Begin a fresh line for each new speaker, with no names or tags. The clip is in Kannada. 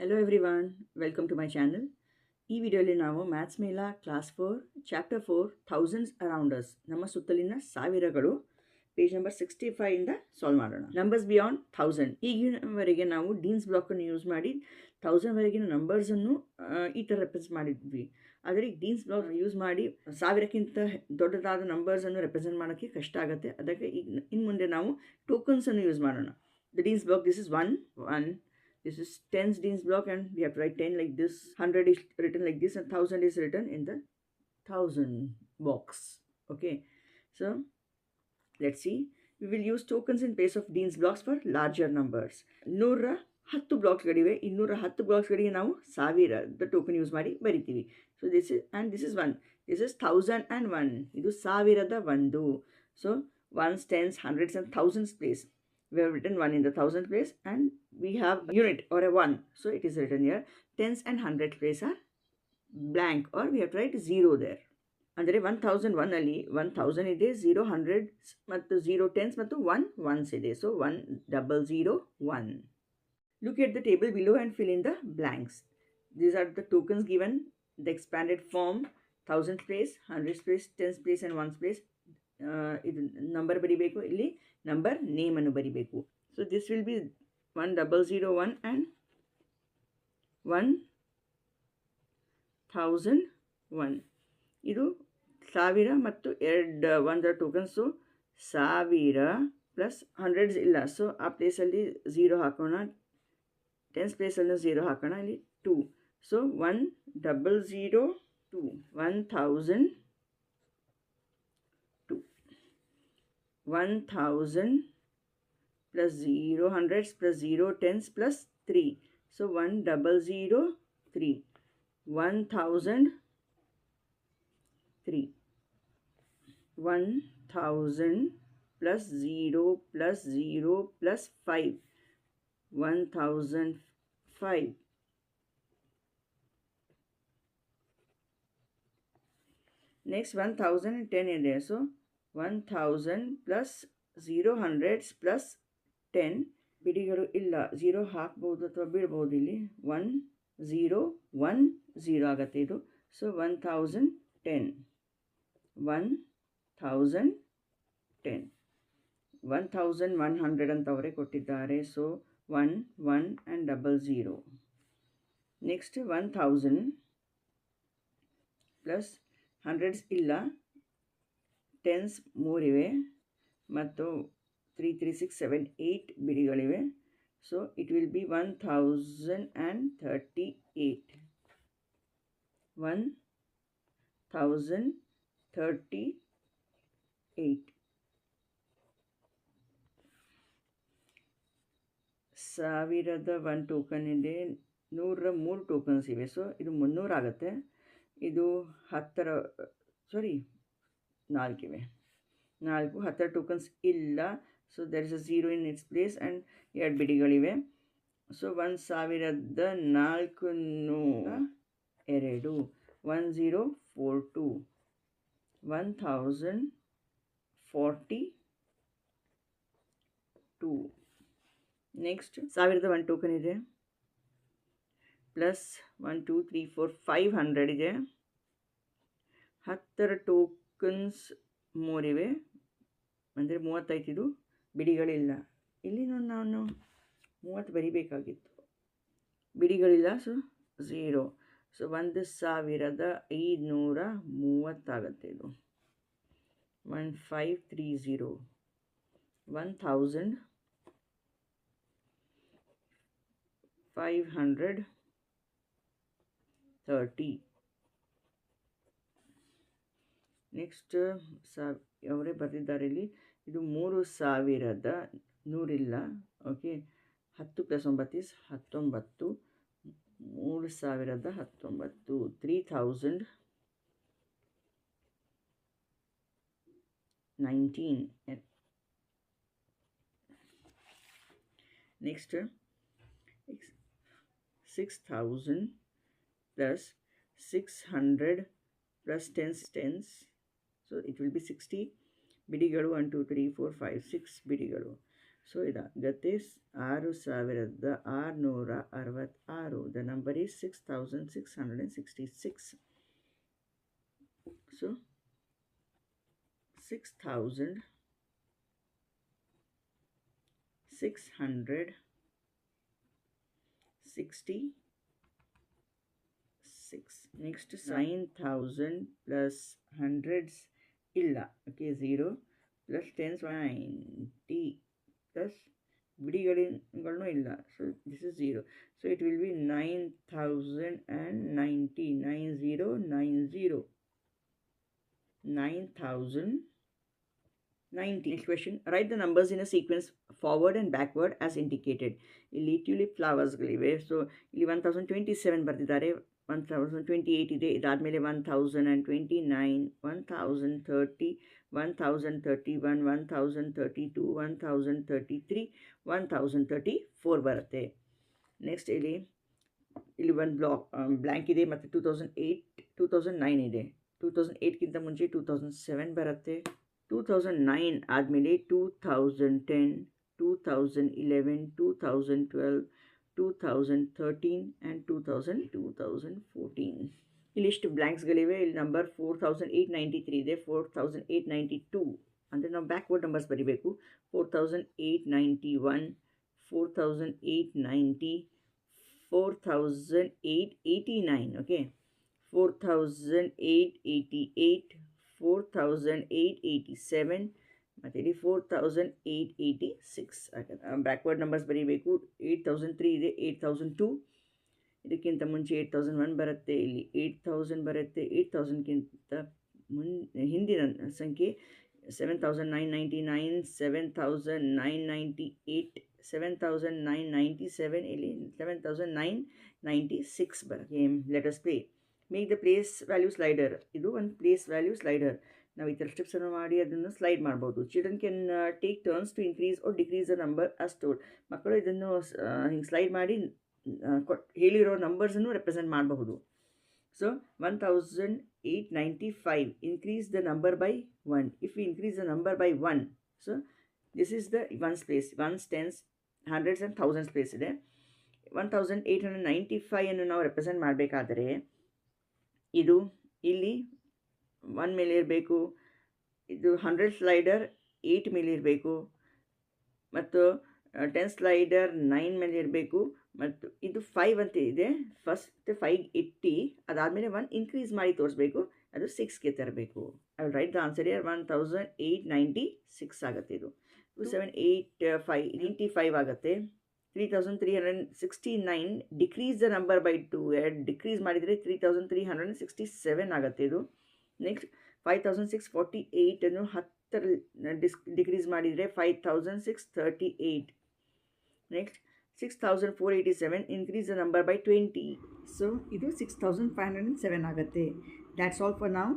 Hello everyone, welcome to my channel. ಈ ವಿಡಿಯೋಲಿ ನಾವು ಮ್ಯಾಥ್ಸ್ ಮೇಲ class 4 chapter 4 thousands around us ನಮ್ಮ ಸುತ್ತಲಿನ ಸಾವಿರಗಳು ಪೇಜ್ ನಂಬರ್ 65 ಇಂದ ಸಾಲ್ವ್ ಮಾಡೋಣ. ನಂಬರ್ಸ್ ಬಿಯಾಂಡ್ 1000 ಈಗಿನವರೆಗೆ ನಾವು ಡೀನ್ಸ್ ಬ್ಲಾಕನ್ನು ಯೂಸ್ ಮಾಡಿ 1000 ವರೆಗಿನ ನಂಬರ್ಸನ್ನು ಈ ಥರ ರೆಪ್ರೆಸೆಂಟ್ ಮಾಡಿದ್ವಿ. ಆದರೆ ಈಗ ಡೀನ್ಸ್ ಬ್ಲಾಕ್ ಯೂಸ್ ಮಾಡಿ ಸಾವಿರಕ್ಕಿಂತ ದೊಡ್ಡದಾದ ನಂಬರ್ಸನ್ನು ರೆಪ್ರೆಸೆಂಟ್ ಮಾಡೋಕ್ಕೆ ಕಷ್ಟ ಆಗುತ್ತೆ. ಅದಕ್ಕೆ ಈಗ ಇನ್ನು ಮುಂದೆ ನಾವು ಟೋಕನ್ಸನ್ನು ಯೂಸ್ ಮಾಡೋಣ. The Dienes block, this is 1. This is tens Dean's block, and we have to write 10 like this, 100 is written like this, and 1000 is written in the 1000 box. Okay, so let's see. We will use tokens in place of Dean's blocks for larger numbers. 110 ಬ್ಲಾಕ್ಸ್ಗಳಿವೆ. 210 ಬ್ಲಾಕ್ಸ್ಗಳಿಗೆ ನಾವು ಸಾವಿರದ ಟೋಕನ್ ಯೂಸ್ ಮಾಡಿ ಬರಿತೀವಿ. So this is 1. This is 1001. ಇದು ಸಾವಿರದ ಒಂದು. So ones, tens, hundreds and thousands place. We have written 1 in the 1000 place, and we have unit or a 1, so it is written here. Tens and 100 place are blank, or we have to write 0 there. ಅಂದರೆ 1001 ಅಲ್ಲಿ 1000 ಇದೆ, 0 hundreds ಮತ್ತು 0 tens ಮತ್ತು 1 ones ಇದೆ. So 1001. Look at the table below and fill in the blanks. These are the tokens given, the expanded form: 1000 place, 100 place, tens place and ones place. ಇದು ನಂಬರ್ ಬರಿಬೇಕು, ಇಲ್ಲಿ ನಂಬರ್ ನೇಮನ್ನು ಬರಿಬೇಕು. So this will be 1001 and 1001. ಇದು ಸಾವಿರ ಮತ್ತು ಒಂದರ ಟೋಕನ್ಸು ಸಾವಿರ ಪ್ಲಸ್ ಹಂಡ್ರೆಡ್ಸ್ ಇಲ್ಲ, ಸೊ ಆ ಪ್ಲೇಸಲ್ಲಿ 0 ಹಾಕೋಣ. ಟೆನ್ಸ್ ಪ್ಲೇಸಲ್ಲೂ 0 ಹಾಕೋಣ. ಇಲ್ಲಿ 2, so 1002, 1000, 1000 plus 0 hundreds plus 0 tens plus 3. So 1003. 1003. 1000 plus 0 plus 0 plus 5. 1005. Next 1010 in there. So 1000 plus 0 hundreds plus 10. ಬಿಡಿಗಳು ಇಲ್ಲ, 0 ಹಾಕ್ಬೋದು ಅಥವಾ ಬಿಡ್ಬೋದು. ಇಲ್ಲಿ 1 0 1 0 ಆಗುತ್ತೆ ಇದು. ಸೊ 1010. 1010. 1100 ಅಂತ ಅವರೇ ಕೊಟ್ಟಿದ್ದಾರೆ. So 1 1 and 00. Next 1000 plus hundreds ಇಲ್ಲ, ಟೆನ್ಸ್ 3 ಇವೆ ಮತ್ತು 3 3 6 7 8 ಬಿಡಿಗಳಿವೆ. So it will be 1038. 1038. ಸಾವಿರದ 1 ಟೋಕನ್ ಇದೆ, 103 ಟೋಕನ್ಸ್ ಇವೆ. ಸೊ ಇದು 300 ಆಗುತ್ತೆ. ಇದು 4 ಇವೆ, 10 ಟೋಕನ್ಸ್ ಇಲ್ಲ. So there is a 0 in its place and 2 ಬಿಡಿಗಳಿವೆ. ಸೊ 1402. 1042. 1042. ನೆಕ್ಸ್ಟ್ 1001 ಟೋಕನ್ ಇದೆ, ಪ್ಲಸ್ 1 2 3 4 500 ಇದೆ. 10 ಟೋಕನ್ಸ್ 3 ಇವೆ, ಅಂದರೆ 35. ಇದು ಬಿಡಿಗಳಿಲ್ಲ. ಇಲ್ಲಿ ನಾನು 30 ಬರಿಬೇಕಾಗಿತ್ತು, ಬಿಡಿಗಳಿಲ್ಲ. ಸೊ 0. ಸೊ 1530 ಆಗುತ್ತೆ ಇದು. 1530. 1530. ನೆಕ್ಸ್ಟ್ ಅವರೇ ಬರೆದಿದ್ದಾರೆ ಇಲ್ಲಿ. ಇದು 3100 ಇಲ್ಲ. Okay, 10 + 9 is 19. 3019. 3019. Next 6000 plus 600 plus tens. So it will be 60 ಬಿಡಿಗಳು. 1 2 3 4 5 6 ಬಿಡಿಗಳು. So ಇದಾಗತ್ತೆ 6666. The number is 6666. So 6666. Next 9000 plus hundreds ಇಲ್ಲ. ಓಕೆ, 0 ಪ್ಲಸ್ 10 90 ಪ್ಲಸ್ ಬಿಡಿಗಳನ್ನೂ ಇಲ್ಲ. So this is 0. So it will B 9090. 9090. 9090. Next question. Write the numbers in a sequence forward and backward as indicated. ಇಲ್ಲಿ ಟ್ಯೂಲಿಪ್ ಫ್ಲವರ್ಸ್ಗಳಿವೆ. ಸೊ ಇಲ್ಲಿ 1027 ಬರೆದಿದ್ದಾರೆ, 1028 ಇದೆ. ಇದಾದಮೇಲೆ 1029, 1030, 1031, 1032, 1033, 1034 ಬರುತ್ತೆ. ನೆಕ್ಸ್ಟ್ ಇಲ್ಲಿ ಒಂದು ಬ್ಲ್ಯಾಂಕ್ ಇದೆ ಮತ್ತು 2009 ಇದೆ. 2008ಗಿಂತ ಮುಂಚೆ 2007 ಬರುತ್ತೆ. 2009 ಆದಮೇಲೆ 2010, 2011, 2012, 2013 ಆ್ಯಂಡ್ 2014. ಇಲ್ಲಿಷ್ಟು ಬ್ಲ್ಯಾಂಕ್ಸ್ಗಳಿವೆ. ಇಲ್ಲಿ ನಂಬರ್ 4893 ಇದೆ, 4892 ಅಂದರೆ ನಾವು ಬ್ಯಾಕ್ವರ್ಡ್ ನಂಬರ್ಸ್ ಬರೀಬೇಕು. 4891, 4890, 4889. ಓಕೆ, 4888, 4887 ಮತ್ತು ಇಲ್ಲಿ 4886 ಆಗುತ್ತೆ. ಬ್ಯಾಕ್ವರ್ಡ್ ನಂಬರ್ಸ್ ಬರೀಬೇಕು. 8003 ಇದೆ, 8002. ಇದಕ್ಕಿಂತ ಮುಂಚೆ 8001 ಬರುತ್ತೆ. ಇಲ್ಲಿ 8000 ಬರುತ್ತೆ. 8000ಕ್ಕಿಂತ ಹಿಂದಿನ ಸಂಖ್ಯೆ 7999, 7998, 7997. ಇಲ್ಲಿ 7996 ಬರುತ್ತೆ. Let us play. Make the place value slider. ಇದು ಒಂದು ಪ್ಲೇಸ್ ವ್ಯಾಲ್ಯೂ ಸ್ಲೈಡರ್. ನಾವು ಈ ಥರ ಸ್ಟೆಪ್ಸನ್ನು ಮಾಡಿ ಅದನ್ನು ಸ್ಲೈಡ್ ಮಾಡ್ಬೋದು. Children can take turns to increase or decrease the number as told. ಮಕ್ಕಳು ಇದನ್ನು ಹಿಂಗೆ ಸ್ಲೈಡ್ ಮಾಡಿ ಹೇಳಿರೋ ನಂಬರ್ಸನ್ನು ರೆಪ್ರೆಸೆಂಟ್ ಮಾಡಬಹುದು. So 1895, increase the number by 1. If you increase the number by 1, so this is the ones place. Ones, tens, hundreds and thousands place ಇದೆ. 1895 ಅನ್ನು ನಾವು ರೆಪ್ರೆಸೆಂಟ್ ಮಾಡಬೇಕಾದರೆ ಇದು ಇಲ್ಲಿ 1 ಮೇಲೆ ಇರಬೇಕು. ಇದು 100 ಸ್ಲೈಡರ್ 8 ಮೇಲೆ ಇರಬೇಕು, ಮತ್ತು 10 ಸ್ಲೈಡರ್ 9 ಮೇಲೆ ಇರಬೇಕು, ಮತ್ತು ಇದು 5 ಅಂತ ಇದೆ. ಫಸ್ಟ್ 5 ಇಟ್ಟು ಅದಾದಮೇಲೆ 1 ಇನ್ಕ್ರೀಸ್ ಮಾಡಿ ತೋರಿಸ್ಬೇಕು, ಅದು 6ಗೆ ತರಬೇಕು. I will write the answer year. 1896 ಆಗುತ್ತೆ. ಇದು 2785 ಆಗುತ್ತೆ. 3369, decrease the number by 2. Decrease ಮಾಡಿದರೆ 3367 ಆಗುತ್ತೆ ಇದು. ನೆಕ್ಸ್ಟ್ 5648 ಅನ್ನು 10 ಡಿಕ್ರೀಸ್ ಮಾಡಿದರೆ 5638. Next 6487, increase the number by 20. So ಇದು 6507 ಆಗುತ್ತೆ. That's all for now.